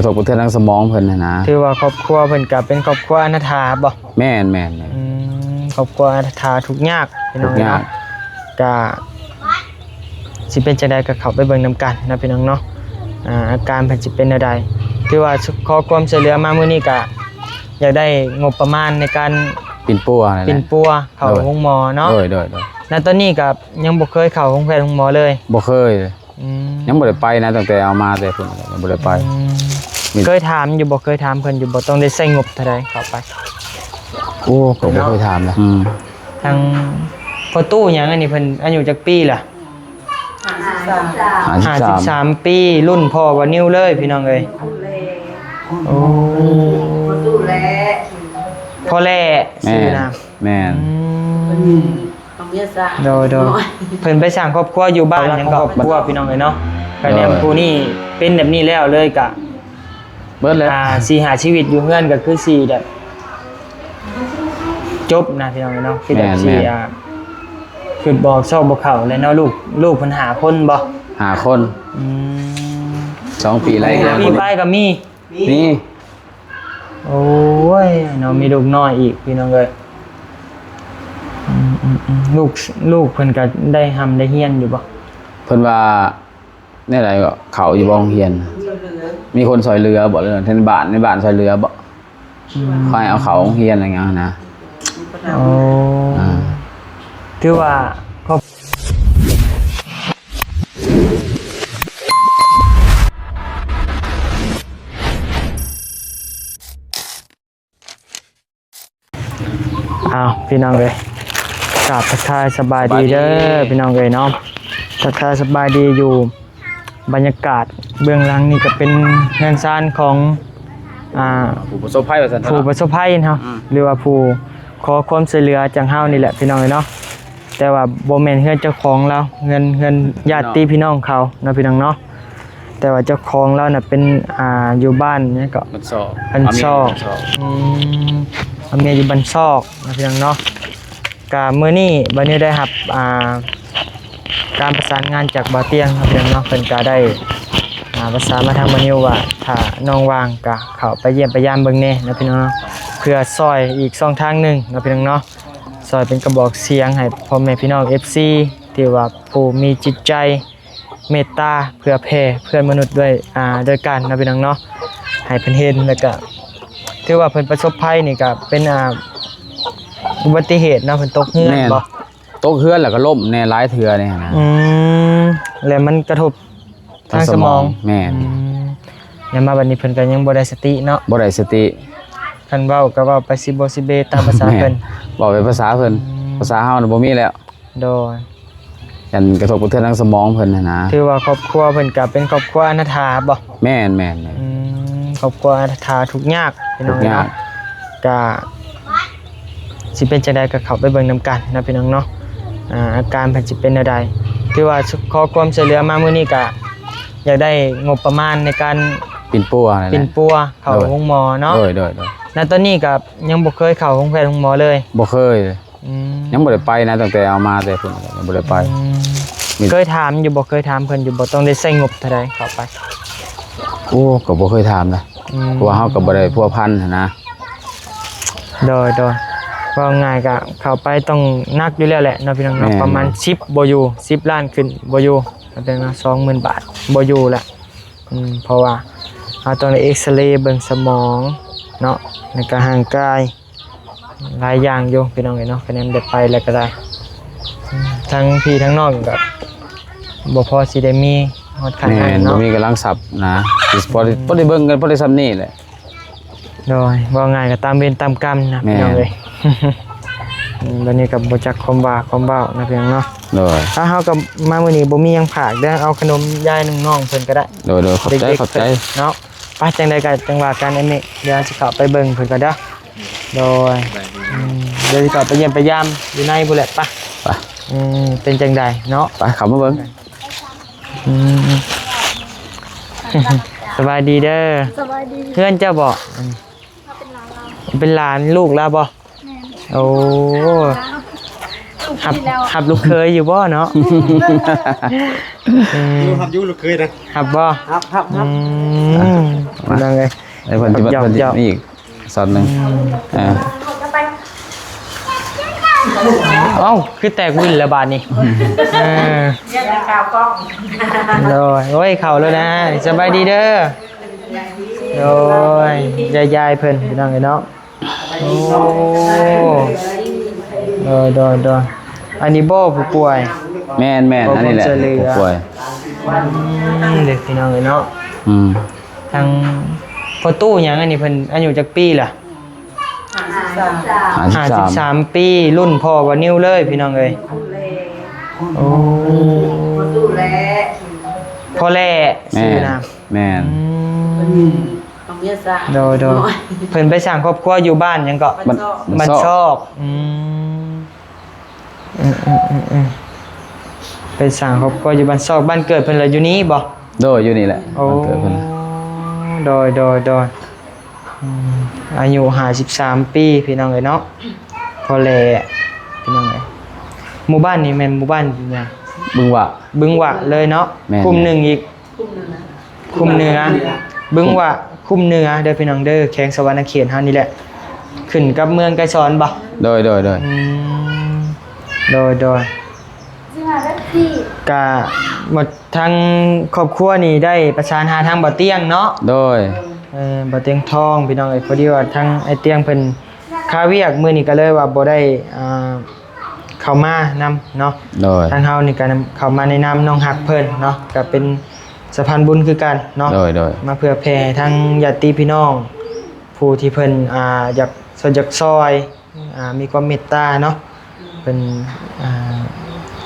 กระทบกระเทือนทางสมองเพิ่นนะถือว่าครอบครัวเพิ่นก็เป็นครอบครัวอนาถาบ่แม่นครอบครัวอนาถาทุกข์ยากพี่น้องเนาะก็สิเป็นจังได๋ก็เข้าไปเบิ่งนํกันนะพี่น้องเนาะอาการเพิ่นสิเป็นจังได๋ถือว่าขอความช่วยเหลือมามื้อนี้ก็อยากได้งบประมาณในการปิ่นปัวเข้าโรงหมอเนาะโดยณตอนนี้ก็ยังบ่เคยเข้าโรงแพทย์โรงหมอเลยบ่เคยยังบ่ได้ไปนะตั้งแต่เอามาแต่พุ่นยังบ่ได้ไปเคยถามอยู่บ่เคยถามเพิ่นอยู่บ่ต้องได้ใช้งบเท่าใดเข้าไปโอ้ก็บ่เคยถามนะทางพอตู้หยังอันนี้เพิ่นอายุจักปีล่ะ53ปีรุ่นพ่อว่านิ้วเลยพี่น้องเอ้ยโอ้พ่อแล่ชื่อนะแม่นโดยเพิ่นไปสร้างครอบครัวอยู่บ้านหยังก็ครอบครัวพี่น้องเอ้ยเนาะก็แนมผู้นี้เป็นแบบนี้แล้วเลยก็เบิดแล้ว4 5ชีวิตอยู่เฮือนก็คือ4แบบจบนะพี่น้องเนาะคือแบบ4คือบอกชอบบ่เข้าแล้วเนาะลูกเพิ่นหาคนบ่หาคน2 ปีแล้วปีไปก็มีโอ้ยเนาะมีลูกน้อยอีกพี่น้องเอ้ยลูกเพิ่นก็ได้ได้เฮียนอยู่บ่เพิ่นว่าแนวใดก็เขาอยู่บ่เฮียนมีคนซอยเรือบ่เลยในบ้านซอยเรือบ่ค่อยเอาเขาเฮียนอะไรเงี้ยนะโอ้ถือว่าพี่น้องเอ้ยกราบทักทายสบายดีเด้อพี่น้องเอ้ยเนาะทักทายสบายดีอยู่บรรยากาศเบื้องหลังนี่ก็เป็นงานสร้างของผู้ประสบภัยว่าซั่นผู้ประสบภัยเนาะหรือว่าผู้ขอความช่วยเหลือจังเฮานี่แหละพี่น้องเอ้ยเนาะแต่ว่าบ่แม่นเฮือนเจ้าของเราเงินญาติพี่น้องเขาเนาะพี่น้องเนาะแต่ว่าเจ้าของเราน่ะเป็นอยู่บ้านนี่ก็บันซอกเมียอยู่บันซอกนะพี่น้องเนาะกะมื้อนี้บัดนี้ได้รับการประสานงานจากบ่อเตียงครับพี่น้องเนาะเพิ่นก็ได้ประสานมาทางบ่นิวว่าถ้าน้องว่างก็เข้าไปเยี่ยมไปยามเบิ่งแน่นะพี่น้องเพื่อซอยอีกช่องทางนึงนะพี่น้องเนาะซอยเป็นกระบอกเสียงให้พ่อแม่พี่น้อง FC ที่ว่าผู้มีจิตใจเมตตาเพื่อแผ่เพื่อนมนุษย์ด้วยกันนะพี่น้องเนาะให้เพิ่นเห็นแล้วก็ถือว่าเพิ่นประสบภัยนี่ก็เป็นอุบัติเหตุเนาะเพิ่นตกเฮือนบ่ตกเฮือนแล้วก็ล้มแน่หลายเทื่อนี่นะแล้วมันกระทบทางสมองแม่นแล้วมาบัดนี้เพิ่นก็ยังบ่ได้สติเนาะบ่ได้สติคันเว้าก็เว้าไปสิบ่สิเบตามภาษาเพิ่นเว้าไปภาษาเพิ่นภาษาเฮาน่ะบ่มีแล้วโดยกันกระทบกระเทือนทางสมองเพิ่นนะถือว่าครอบครัวเพิ่นก็เป็นครอบครัวอนาถาบ่แม่นครอบครัวอนาถาทุกข์ยากพี่น้องเนาะก็สิเป็นจังได๋ก็เข้าไปเบิ่งนํกันนะพี่น้องเนาะอาการเพิ่นสิเป็นจังได๋ถือว่าขอความช่วยเหลือมามื้อนี้ก็อยากได้งบประมาณในการปิ่นปัวเข้าโรงหมอเนาะโดยณตอนนี้ก็ยังบ่เคยเข้าโรงแพทย์โรงหมอเลยบ่เคยยังบ่ได้ไปนะตั้งแต่เอามาแต่พุ่นยังบ่ได้ไปเคยถามอยู่บ่เคยถามเพิ่นอยู่บ่ต้องได้ใช้งบเท่าใดเข้าไปโอ้ก็บ่เคยถามนะเพราะว่าเฮาก็บ่ได้พัวพันนะโดยว่าง่ายก็เข้าไปต้องนักอยู่แล้วแหละเนาะพี่น้องประมาณ10บ่อยู่10ล้านขึ้นบ่อยู่เป็นว่า 20,000 บาทบ่อยู่แหละเพราะว่าเฮาต้องได้เอ็กซเรย์เบิ่งสมองเนาะในการร่างกายหลายอย่างอยู่พี่น้องเนาะคะแนนได้ไปแล้วก็ได้ทั้งพี่ทั้งน้องก็บ่พอสิได้มีฮอดขนาดนั้นเนาะบ่มีกำลังทรัพย์นะพอได้เบิ่งกันพอได้ซ้ำนี่แหละโดยว่าง่ายก็ตามเวรตามกรรมนะพี่น้องเอ้ยบัดนี้ก็บ่จักความว่าความเว้านะพี่น้องเนาะโดยถ้าเฮาก็มามื้อนี้บ่มีหยังฝากเด้อเอาขนมยายน้องๆเพิ่นก็ได้โดยขอบใจเนาะไปจังได๋ก็จังว่ากันไอ้เมฆเดี๋ยวสิเข้าไปเบิ่งเพิ่นก็เด้อโดยเดี๋ยวสิเข้าไปเยี่ยมไปยามอยู่ในพุ่นแหละปะเป็นจังได๋เนาะไปเข้ามาเบิ่งสบายดีเด้อสบายดีเพื่อนเจ้าบ่เป็นหลานลูกแล้วบ่โอ้ หับลูกเคยอยู่บ่เนาะ ดูครับยูลูกเคยนะ หับบ่ ครับ นั่งเลย ไอ้เพิ่นสิเพิ่นสิมีอีกสอนหนึงเอ้าคือแตกวินละบาทนี่เออ เรียกข่าวกล้อง โอ้ยเข้าแล้วนะสบายดีเด้อโอ้ยยายเพิ่นพี่น้องเนาะโอ้โดยอันนี้บ่ผู้ป่วย แม่นอันนี้แหละผู้ป่วย เด็กพี่น้องเนาะ อืม ทางพอตู้หยังอันนี้เพิ่นอายุจักปีล่ะ 53 53ปีรุ่นพ่อว่านิ้วเลยพี่น้องเอ้ยโอ้ ดูแล พ่อแล่ชื่อนะ แม่น ต้องเมียซะ โดยเพิ่นไปสร้างครอบครัวอยู่บ้านหยังก็ มัน ช ชอบ อบไปสร้างครอบครัวอยู่บ้านซอกบ้านเกิดเพิ่นละอยู่นี้บ่ โดยอยู่นี่แหละ โอ้ วันเกิดเพิ่น โดยอายุ53ปีพี่น้องเอ้ยเนาะพอแลพี่น้องเอ้ยหมู่บ้านนี้แม่นหมู่บ้านหยัง บึงว่า บึงหวะเลยเนาะ แม่น คุมหนึ่งอีกคุมเหนือบึงหวะคุมเหนือเด้อพี่น้องเด้อแข้งสวรรณเขตเฮานี่แหละขึ้นกับเมืองไกรสอนบ่ โดย อืมโดยกะหมดทางครอบครัวนี่ได้ประสานหาทางบ่เตียงเนาะ โดย บ่เตียงทองพี่น้องเอ้ยพอดีว่าทางไอ้เตียงเพิ่นค่าเวียกมื้อนี้ก็เลยว่าบ่ได้เข้ามานำเนาะ โดย ทางเฮานี่ก็เข้ามาในนามน้องฮักเพิ่นเนาะก็เป็นสะพานบุญคือกันเนาะ โดย มาเพื่อแผ่ทางญาติพี่น้องผู้ที่เพิ่นอยากซอยมีความเมตตาเนาะเพิ่น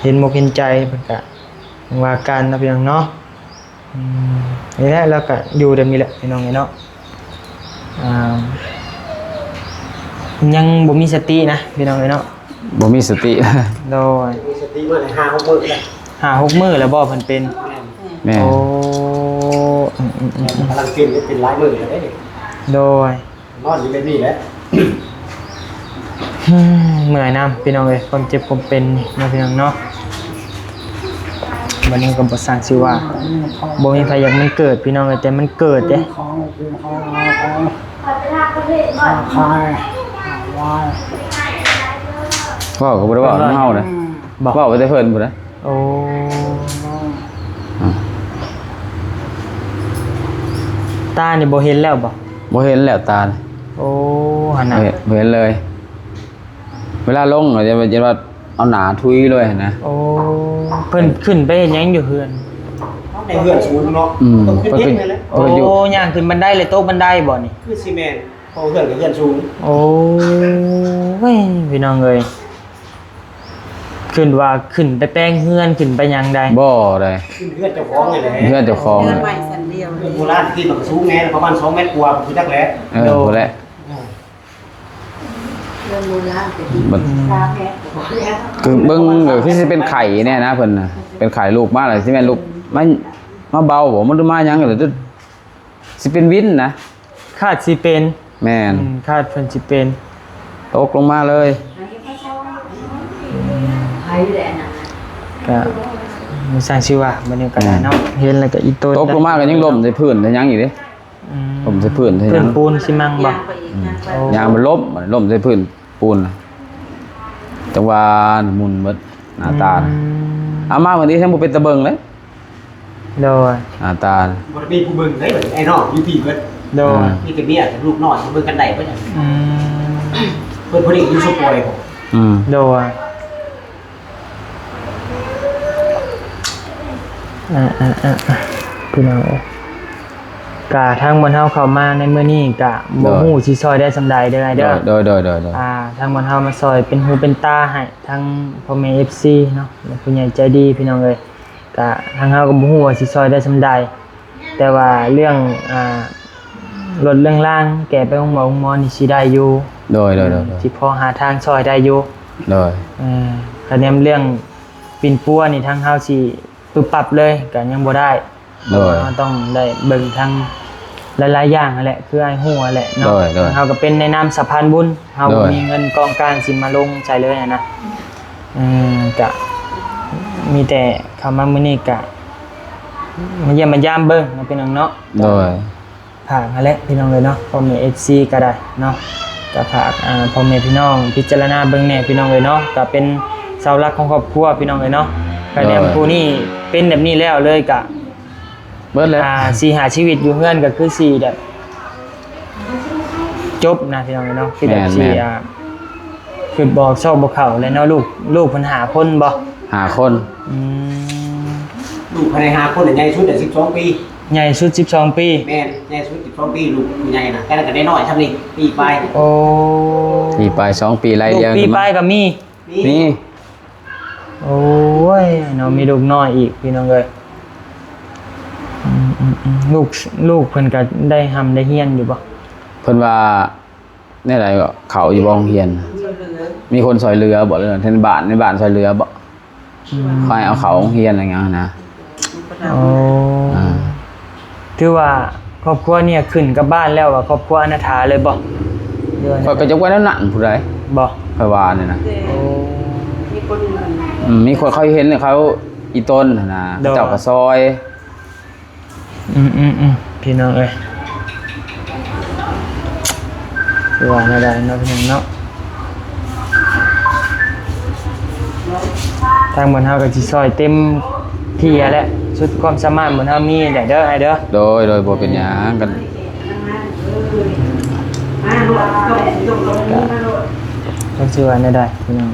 เห็นมกเห็นใจเพิ่นก็ว่ากันเนาะพี่น้องเนาะนี่แหละแล้วก็อยู่แบบนี้แหละพี่น้องเนาะยังบ่มีสตินะพี่น้องเนาะ บ่มีสติ โดย มีสติเมื่อไหร่5 6 มื้อแล้ว 5-6 มื้อแล้วบ่เพิ่นเป็น แม่ โอ้ กำลังกินเป็นหลายมื้อแล้วเด้ โดย นอนอยู่แบบนี้แหละ เมื่อยน้ำพี่น้องเลยความเจ็บความเป็นนะพี่น้องเนาะวันนี้ก็บ่สร้างชื่อว่าบ่มีใครอยากมันเกิดพี่น้องเลยแต่มันเกิดเด้ พ่อก็บ่ได้เว้านำเฮานะเว้าไปแต่เพิ่นพุ่นนะ โอ้ตานี่บ่เห็นแล้วบ่ บ่เห็นแล้วตา โอ้หั่นน่ะ บ่เห็นเลย เวลาลงจะว่าเอาหนาทุยเลยนะ โอ้เพิ่นขึ้นไปเฮ็ดหยังอยู่เฮือน ในเฮือนสูงเนาะต้องขึ้นเองเลยแหละ โอ้ย่างขึ้นบันไดเลยโต๊ะบันไดบ่นี่ คือซีเมนต์พอเฮือนกับเฮือนสูง โอ้ยพี่น้องเอ้ยขึ้นว่าขึ้นไปแป้งเฮือนขึ้นไปหยังใด บ่ได้ ขึ้นเฮือนเจ้าของเลยแหละ เพื่อนเจ้าของ เงิน น่ะ ใหม่สันเดียว เฮือนโบราณที่มันสูงแน่ประมาณ2 เมตรกว่าคือจักแหละ พุ่นแหละ เงินมูลค่าเป็นที่ มัน ค่าแค่ คือเบิ่งก็คือสิเป็นไข่แน่นะเพิ่นน่ะเป็นไข่ลูกมาแล้วสิแม่นลูกมาเบาบ่มันมาหยังก็สิเป็นวินนะ คาดสิเป็น แม่น คาดเพิ่นสิเป็น ตกลงมาเลย ใครแหละนะ ก็มีสร้างชื่อว่าบัดนี้ก็ได้เนาะเห็นแล้วก็อีโต ตกลงมาก็ยังล้มใส่พื้นใส่หยังอีกเด้ อืม ล้มใส่พื้นใส่ห เพิ่ ยั น ง ปูนสิมังบ่ ย่างไปอีกย่างไป ยางมันล้มใส่พื้นปูนน่ะจังหวะหมุนหมดหน้าตาน่ะอามาวันนี้ฉันบ่เป็นตะเบิงเลย โดย หน้าตาน่ะ บ่ได้มีผู้เบิ่งได้ไอ้น้องอยู่พี่เบิด โดย มีแต่เมียกับลูกน้อยเบิ่งกันได้เพิ่น อืม เพิ่นบ่ได้อยู่สุโขทัยบ่ โดยพี่น้องเอ้ยกะทางบนเฮาเข้ามาในมื้อนี้กะบ่ฮู้สิซอยได้สำใดเด้อเด้อ โดย ทางบนเฮามาซอยเป็นหูเป็นตาให้ทางพ่อแม่ FC เนาะและผู้ใหญ่ใจดีพี่น้องเอ้ยก็ทางเฮาก็บ่ฮู้ว่าสิซอยได้สำใดแต่ว่าเรื่องลดเรื่องล่างแก้ไปห้องหมอนี่สิได้อยู่ โดย สิพอหาทางซอยได้อยู่ โดย คะแนนเรื่องปิ่นปัวนี่ทางเฮาสิปรับปรับเลยก็ยังบ่ได้ โดย เราต้องได้เบิ่งทางหลายๆอย่างนั่นแหละคือไอ้ฮู้นั่นแหละเนาะ โดย เฮาก็เป็นในนามสะพานบุญเฮา โด บ่ ย มีเงินกองกลางสิมาลงใส่เลยนะ กะมีแต่คำว่ามื้อนี้กะมาเยี่ยมมายามเบิ่งนะพี่น้องเนาะ โดย ฝากนั่นแหละพี่น้องเลยเนาะพ่อแม่ FC ก็ได้เนาะก็ฝากพ่อแม่พี่น้องพิจารณาเบิ่งแน่พี่น้องเลยเนาะก็เป็นเสาหลักของครอบครัวพี่น้องเลยเนาะก็แนมผู้นี้เป็นแบบนี้แล้วเลยกะ เบิดแล้ว สิหาชีวิตอยู่เฮือนก็คือสิแบบจบนะพี่น้องเลยเนาะคือแบบสิคือบอกชอบบ่เข้าแล้วเนาะลูกเพิ่นหาคนบ่ หาคน อืม ลูกภายใน5คนใหญ่สุด12 ปี ใหญ่สุด12 ปี แม่นใหญ่สุด12 ปีลูกใหญ่น่ะแค่นั้นก็ได้น้อยทำนี่ปีไป โอ้ ปีไป2ปีไล่ ลู เรี ก ยง ปี ขึ้น ไป มา ก็มี นี่ โอ้ยเนาะมีลูกน้อยอีกพี่น้องเอ้ยลูกเพิ่นก็ได้ทำได้เฮียนอยู่บ่ เพิ่นว่าแนี่ใดก็เขาอยู่บ่โรงเรียน ช่วยเหลือ มีคนซอยเรือบ่เรื่องในบ้านซอยเรือบ่คอยเอาเขาโรงเรียนอะไรเงี้ยนะ โอ้ อ่า ถือว่าครอบครัวเนี่ยขึ้นกับบ้านแล้วว่าครอบครัวอนาถาเลยบ่เดือน ข้อยก็จะไว้แล้วนั่นผู้ใด บ่ ค่อยว่านี่นะ โอ้ มีคน มีคนเขาเห็นเลยเขาอีต้นน่ะนะ โดน เจ้าก็ซอย พี่น้องเอ้ยคือว่าน่าได้เนาะพี่น้องเนาะทางบนเฮาก็สิซอยเต็มที่แหละสุดความสามารถบนเฮามีได้เด้อไอ้เด้อ โดยบ่เป็นหยังกัน มาลูกต้องมาลูก ก็สิว่าน่าได้พี่น้อง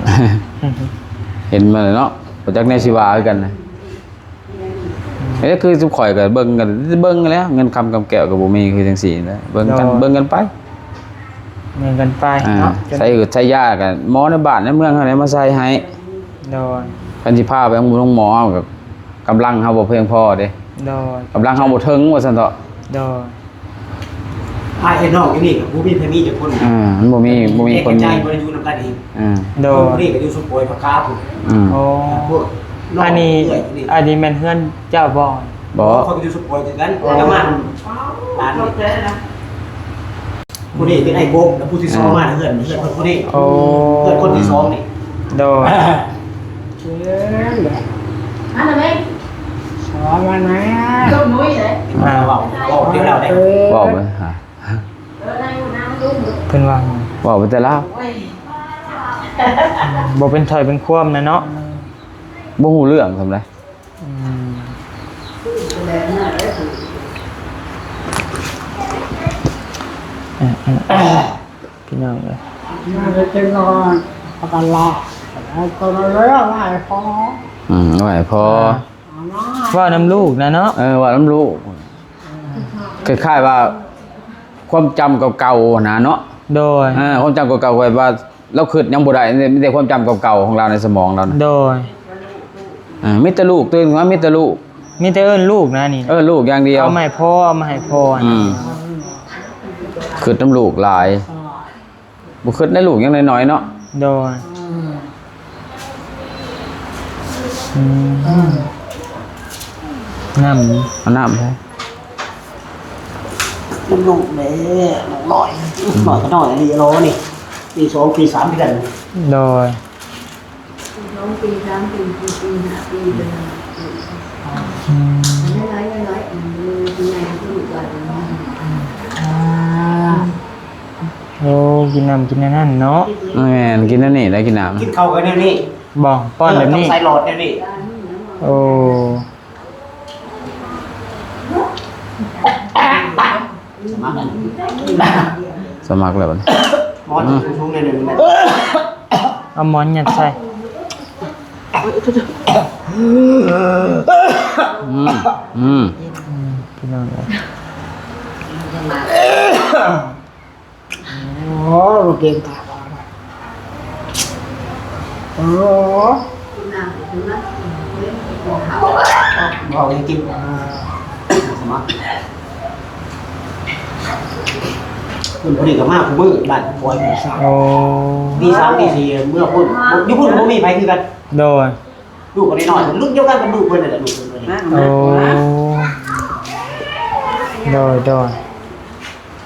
เห็นมาเลยเนาะบ่จักแนวสิว่าคือกันนะเอ้ยคือทุกข่อยก็เบิ่งกันแล้วเงินคำกำแก้วก็บ่มีคือจังซี่นะเบิ่งกันไป เงินกันไป อ่า เนาะ ใส่อึดใส่ยากันหมอในบ้านในเมืองเฮาได้มาใส่ให้ โดย กันสิพาไปโรงหมอก็กำลังเฮาบ่เพียงพอเด้ โดย กำลังเฮาบ่ถึงว่าซั่นเถาะ โดย ไอ้น้องอยู่นี่กับผู้มีพมีจะคน มันบ่มีคน ใจบ่ได้อยู่นำกันเอง โด ผู้ ย นี้ก็อยู่สุโขทัยพระค้าพุ่น โอ้ พวก อันนี้แม่นเฮือนเจ้าบ่ บ่ เขาก็อยู่สุโขทัยกันประมาณล้าน โอเคนะ ผู้นี้เป็นไอ้โกบแล้วผู้ที่2มาเฮือนผู้นี้ โอ้ เฮือนคนที่2นี่ โดย อันนั้นไหมลูกนุ้ยเลย เว้าเดี๋ยวเราได้ เว้าไปหา นั่งลูก เพิ่นว่า เว้าไปแต่ลาว โอ้ย บ่เป็นถอยเป็นความนะเนาะ บ่ฮู้เรื่องซำได พี่น้องเอ้ย ไหวพอ ว่าน้ำลูกนะเนาะ ว่าน้ำลูกคล้ายๆว่า ความจำเก่าๆนะเนาะ โดย ความจำเก่าๆไว้ว่าเราคิดยังบ่ได้มีแต่ความจำเก่าๆของเราในสมองเรานะ โดย มีแต่ลูกตื่นมามีแต่ลูก มีแต่เอิ้นลูกนะนี่ ลูกอย่างเดียว เอามาให้พ่อเอามาให้พ่อ คิดน้ำลูกหลายบ่คิดในลูกยังน้อยๆเนาะ โดยน้ำ เอาน้ำไป ลูกแม่หน่อยก็น้อยนี่รอนี่ปี2ปี3เดือน โดย 2 ปี 3 ปี 4 ปี 5 ปีเป็นน้อยน้อยเป็นไงลูกว่า โอ้กินน้ำกินนั่นเนาะ แม่นกินอันนี้ได้กินน้ำ กินข้าวกันแนวนี้ บ่ป้อนแบบนี้ ใส่หลอดแนวนี้ โอ้ สมัครแล้วบัด หมอนสูงๆแนวนึง เอาหมอนยัดใส่ พี่น้องเอ้ย ลูกเก่งตาบอกยังกินสมัครคุณพอดีกับมากคุณมือบ้านปล่อย โอ้ ตี3ตี4เมื่อพุ่นอยู่พุ่นบ่มีไผคือกัน โดย ลูกก็น้อยๆรุ่นเดียวกันกับลูกเพิ่นนั่นแหละลูกเพิ่น โอ้โดย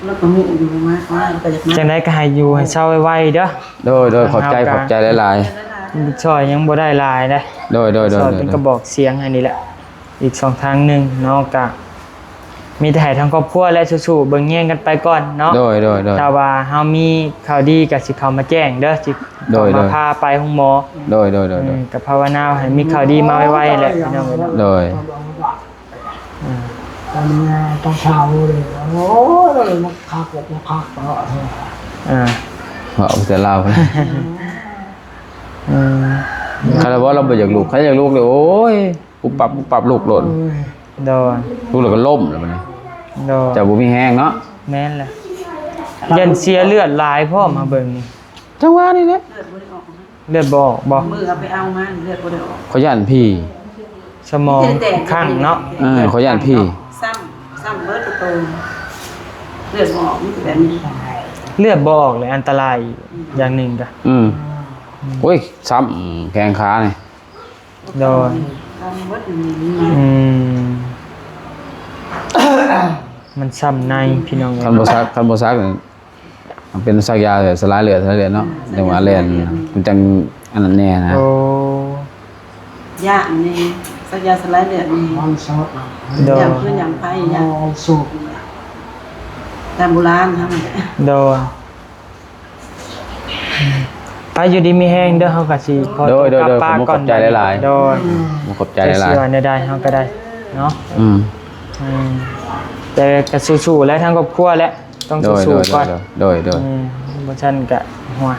แล้วก็มีอยู่มาก็จะมา จังได๋ก็ให้อยู่ให้เศร้าไวๆเด้อ โดยขอบใจหลาย ช่วยยังบ่ได้หลายนะ โดย ช่วยเป็นกระบอกเสียงอันนี้แหละอีกช่องทางหนึงเนาะก็มีแต่ให้ทางครอบครัวและสู้ๆเบิ่งแย่งกันไปก่อนเนาะ โดย ถ้าว่าเฮามีข่าวดีก็สิเข้ามาแจ้งเด้อสิ โดย เข้ามาพาไปห้องหมอ โดย ก็ภาวนาให้มีข่าวดีมาไวๆแหละพี่น้องเนาะ โดย ตอนนี้ต้องเช้าเลยโอ้ยมันคักมันคักเนาะ อ่า เอาแต่ลาวนะ อืม คาราบอเราบ่อยากลูกใครอยากลูกเลยโอ้ยปุ๊บปับลูกหล่น โดน ลูกแล้วก็ล้มแล้วมัน โดน จะบ่มีแห้งเนาะ แม่นแหละยันเสียเลือดหลายพ่อมาเบิ่งนี่ จังหวะนี้แหละ เลือดบ่ได้ออกนะ เลือดบ่ออกบ่ มือเอาไปเอามาเลือดบ่ได้ออก ขอยย่านพี่ สมองข้างเนาะ ขอยย่านพี่ ซ้ำเบิดตัวเลือดบ่ออกมันแบบนี้ เลือดบ่ออกเลยอันตรายอย่างหนึ่งก็ โอ้ยซ้ำแข้งขานี่ โดน ซ้ำเบิดอย่างนี้ อืมมันซ้ำในพี่น้อง คันบ่ซักนี่มันเป็นซักยาแบบสลายเลือดเนาะจังหวะแล่นมันจังอันนั้นแน่นะ โอ้ ยาอันนี้สักยาสลายเลือดนี่ มันสด โด ยาน พื้นยามไฟยา สุก ตามโบราณครับ โดนไปอยู่ดีมีแห้งเด้อเฮาก็สิขอ โด ตัวย กลับ ผม ป้า ข ก่อ อน บใจหลาย โดน ๆผมขอบใจ ใจ หลาย เชื่อในได้เฮาก็ได้เนาะ ๆอืม แต่ก็สู้ๆและทั้งครอบครัวและต้อง โดย สู้ๆก่อน โดย บ่ซั่นก็หัว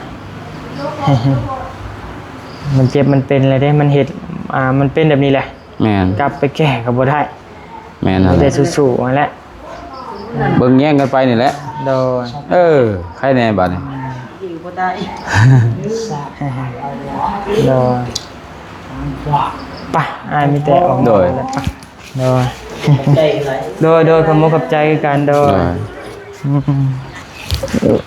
มันเจ็บมันเป็นอะไรได้มันเฮ็ดมันเป็นแบบนี้แหละ แม่น กลับไปแก้ก็บ่ได้ แม่นนั่น มี แห แต่ ละ สู้ๆนั่นแหละ เบิ่งแย่งกันไปนี่แหละ โดน ใครแน่บัดนี้ อยู่บ่ได้ โดนไปอ้ายมีแต่ออกมาแล้วไปโดน ใจไหล โดยขโมยกับใจกันโดย โดย